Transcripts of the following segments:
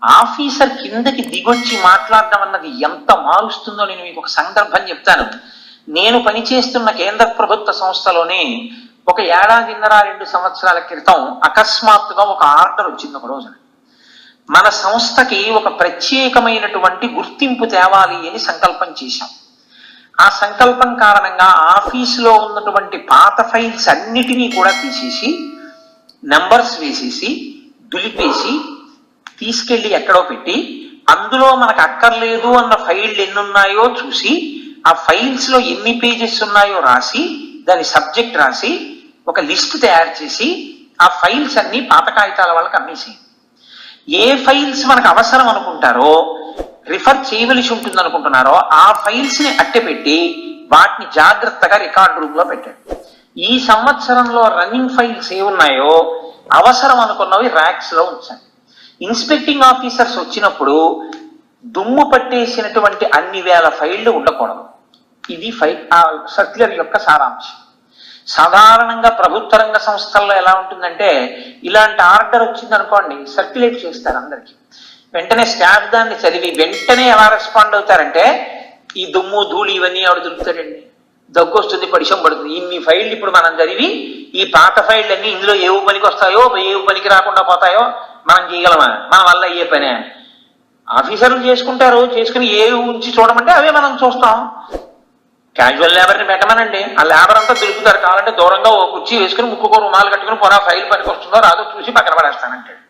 Officer కిందకి దిగొచ్చి మాట్లాడడం అన్నది ఎంత మారుస్తుందో నేను మీకు ఒక సందర్భం చెప్తాను. నేను పనిచేస్తున్న కేంద్ర ప్రభుత్వ సంస్థలోనే ఒక 1.5-2 సంవత్సరాల క్రితం అకస్మాత్తుగా ఒక ఆర్డర్ వచ్చింది. ఒక రోజున మన సంస్థకి ఒక ప్రత్యేకమైనటువంటి గుర్తింపు తేవాలి అని సంకల్పం చేశాం. ఆ సంకల్పం కారణంగా ఆఫీసులో ఉన్నటువంటి పాత ఫైల్స్ అన్నిటినీ కూడా తీసేసి నంబర్స్ వేసేసి దులిపేసి తీసుకెళ్లి ఎక్కడో పెట్టి అందులో మనకు అక్కర్లేదు అన్న ఫైళ్ళు ఎన్ని ఉన్నాయో చూసి ఆ ఫైల్స్ లో ఎన్ని పేజెస్ ఉన్నాయో రాసి దాని సబ్జెక్ట్ రాసి ఒక లిస్ట్ తయారు చేసి ఆ ఫైల్స్ అన్ని పాత కాగితాల వాళ్ళకి అమ్మేసి ఏ ఫైల్స్ మనకు అవసరం అనుకుంటారో రిఫర్ చేయవలసి ఉంటుంది అనుకుంటున్నారో ఆ ఫైల్స్ ని అట్టెపెట్టి వాటిని జాగ్రత్తగా రికార్డ్ రూమ్ లో పెట్టండి. ఈ సంవత్సరంలో రన్నింగ్ ఫైల్స్ ఏ ఉన్నాయో అవసరం అనుకున్నవి ర్యాక్స్ లో ఉంచండి. ఇన్స్పెక్టింగ్ ఆఫీసర్స్ వచ్చినప్పుడు దుమ్ము పట్టేసినటువంటి అన్ని వేల ఫైళ్లు ఉండకూడదు. ఇది సర్క్యులర్ యొక్క సారాంశం. సాధారణంగా ప్రభుత్వ రంగ సంస్థల్లో ఎలా ఉంటుందంటే ఇలాంటి ఆర్డర్ వచ్చింది అనుకోండి, సర్క్యులేట్ చేస్తారు అందరికి. వెంటనే స్టాఫ్ దాన్ని చదివి వెంటనే ఎలా రెస్పాండ్ అవుతారంటే ఈ దుమ్ము ధూళి ఇవన్నీ ఎవరు దొరుకుతాడండి, దగ్గు వస్తుంది, పరిశం పడుతుంది, ఇన్ని ఫైళ్ళు ఇప్పుడు మనం చదివి ఈ పాత ఫైళ్ళు అన్ని ఇందులో ఏవి పనికి వస్తాయో ఏవి పనికి రాకుండా పోతాయో మనం చేయగలమా? మన వల్ల అయ్యే పనే. ఆఫీసర్లు చేసుకుంటారు, చేసుకుని ఏవి ఉంచి చూడమంటే అవే మనం చూస్తాం. క్యాజువల్ లేబర్ని పెట్టమనండి, ఆ లేబర్ అంతా దులుపుతారు. కావాలంటే దూరంగా ఓ కుర్చీ వేసుకుని ముక్కుకో రుమాలు కట్టుకుని పోనా ఫైల్ పనికి వస్తుందో రాదో చూసి పక్కన పడేస్తానంటాడు.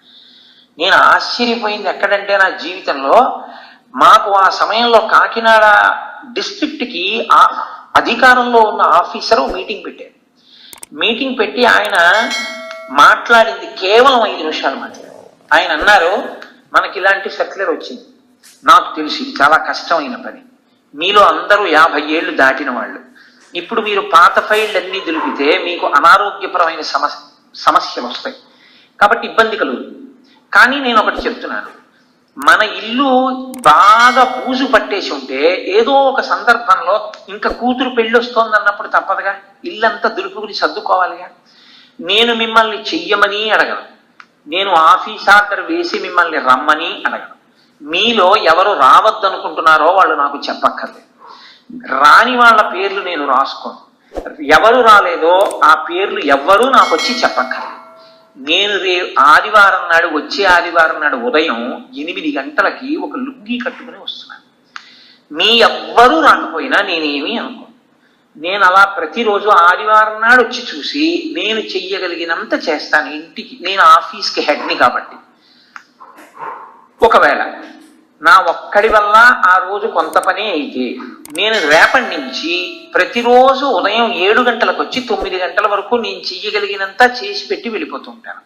నేను ఆశ్చర్యపోయింది ఎక్కడంటే నా జీవితంలో మాకు ఆ సమయంలో కాకినాడ డిస్ట్రిక్ట్కి అధికారంలో ఉన్న ఆఫీసరు మీటింగ్ పెట్టారు. మీటింగ్ పెట్టి ఆయన మాట్లాడింది కేవలం 5 నిమిషాలు మాట్లాడారు. ఆయన అన్నారు, మనకి ఇలాంటి సర్క్యులర్ వచ్చింది, నాకు తెలిసి చాలా కష్టమైన పని, మీలో అందరూ 50 ఏళ్ళు దాటిన వాళ్ళు, ఇప్పుడు మీరు పాత ఫైళ్ళన్నీ దులిపితే మీకు అనారోగ్యపరమైన సమస్యలు వస్తాయి, కాబట్టి ఇబ్బంది కలుగుతుంది. కానీ నేను ఒకటి చెప్తున్నాను, మన ఇల్లు బాగా బూజు పట్టేసి ఉంటే ఏదో ఒక సందర్భంలో ఇంకా కూతురు పెళ్ళి వస్తోంది అన్నప్పుడు తప్పదుగా ఇల్లంతా దులుపుకుని సర్దుకోవాలిగా. నేను మిమ్మల్ని చెయ్యమని అడగను, నేను ఆఫీస్ ఆర్డర్ వేసి మిమ్మల్ని రమ్మని అడగను. మీలో ఎవరు రావద్దనుకుంటున్నారో వాళ్ళు నాకు చెప్పక్కర్లేదు. రాని వాళ్ళ పేర్లు నేను రాసుకోను. ఎవరు రాలేదో ఆ పేర్లు ఎవ్వరూ నాకు వచ్చి చెప్పక్కర్లేదు. నేను ఆదివారం నాడు, వచ్చే ఆదివారం నాడు ఉదయం 8 గంటలకి ఒక లుంగీ కట్టుకుని వస్తున్నాను. మీ ఎవ్వరూ రాకపోయినా నేనేమీ అనుకోను. నేను అలా ప్రతిరోజు ఆదివారం నాడు వచ్చి చూసి నేను చెయ్యగలిగినంత చేస్తాను. ఇంటికి నేను ఆఫీస్కి హెడ్ని కాబట్టి ఒకవేళ నా ఒక్కడి వల్ల ఆ రోజు కొంత పనే అయితే నేను రేపటి నుంచి ప్రతిరోజు ఉదయం 7 గంటలకు వచ్చి 9 గంటల వరకు నేను చెయ్యగలిగినంత చేసి పెట్టి వెళ్ళిపోతూ ఉంటాను.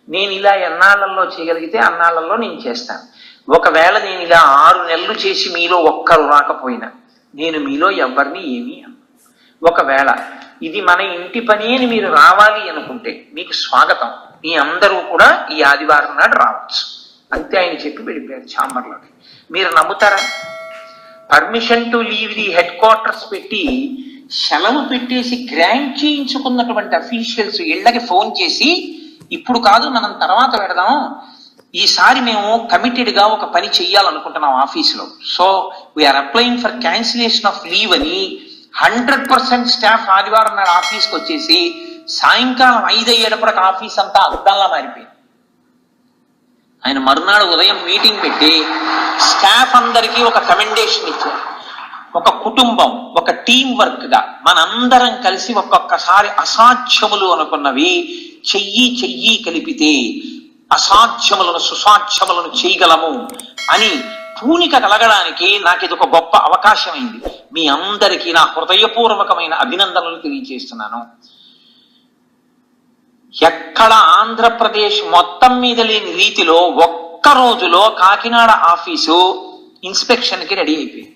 నేను ఇలా ఎన్నాళ్లలో చేయగలిగితే అన్నాళ్లలో నేను చేస్తాను. ఒకవేళ నేను ఇలా 6 నెలలు చేసి మీలో ఒక్కరు రాకపోయినా నేను మీలో ఎవరిని ఏమీ అన్నా. ఒకవేళ ఇది మన ఇంటి పని అని మీరు రావాలి అనుకుంటే మీకు స్వాగతం, మీ అందరూ కూడా ఈ ఆదివారం నాడు రావచ్చు అంతే ఆయన చెప్పి వెళ్ళిపోయారు ఛాంబర్లోకి. మీరు నమ్ముతారా? Permission to leave the head quarters పెట్టి సెలవు పెట్టేసి గ్రాంట్ చేయించుకున్నటువంటి అఫీషియల్స్ ఇళ్ళకి ఫోన్ చేసి ఇప్పుడు కాదు మనం తర్వాత పెడదాం, ఈసారి మేము కమిటెడ్గా ఒక పని చెయ్యాలనుకుంటున్నాం ఆఫీసులో, so we are applying for cancellation of leave అని 100% స్టాఫ్ ఆదివారం నాడు ఆఫీస్కి వచ్చేసి సాయంకాలం 5 అయ్యేటప్పటికి ఆఫీస్ అంతా అద్దంలా మారిపోయింది. ఆయన మరునాడు ఉదయం మీటింగ్ పెట్టి స్టాఫ్ అందరికీ ఒక కమెండేషన్ ఇచ్చారు. ఒక కుటుంబం, ఒక టీం వర్క్ గా మనందరం కలిసి ఒక్కొక్కసారి అసాధ్యములు అనుకున్నవి చెయ్యి కలిపితే అసాధ్యములను సుసాధ్యములను చేయగలము అని పూనిక కలగడానికి నాకు ఇది ఒక గొప్ప అవకాశమైంది. మీ అందరికీ నా హృదయపూర్వకమైన అభినందనలు తెలియజేస్తున్నాను. ఎక్కడ ఆంధ్రప్రదేశ్ మొత్తం మీద లేని రీతిలో ఒక్క రోజులో కాకినాడ ఆఫీసు ఇన్స్పెక్షన్కి రెడీ అయిపోయింది.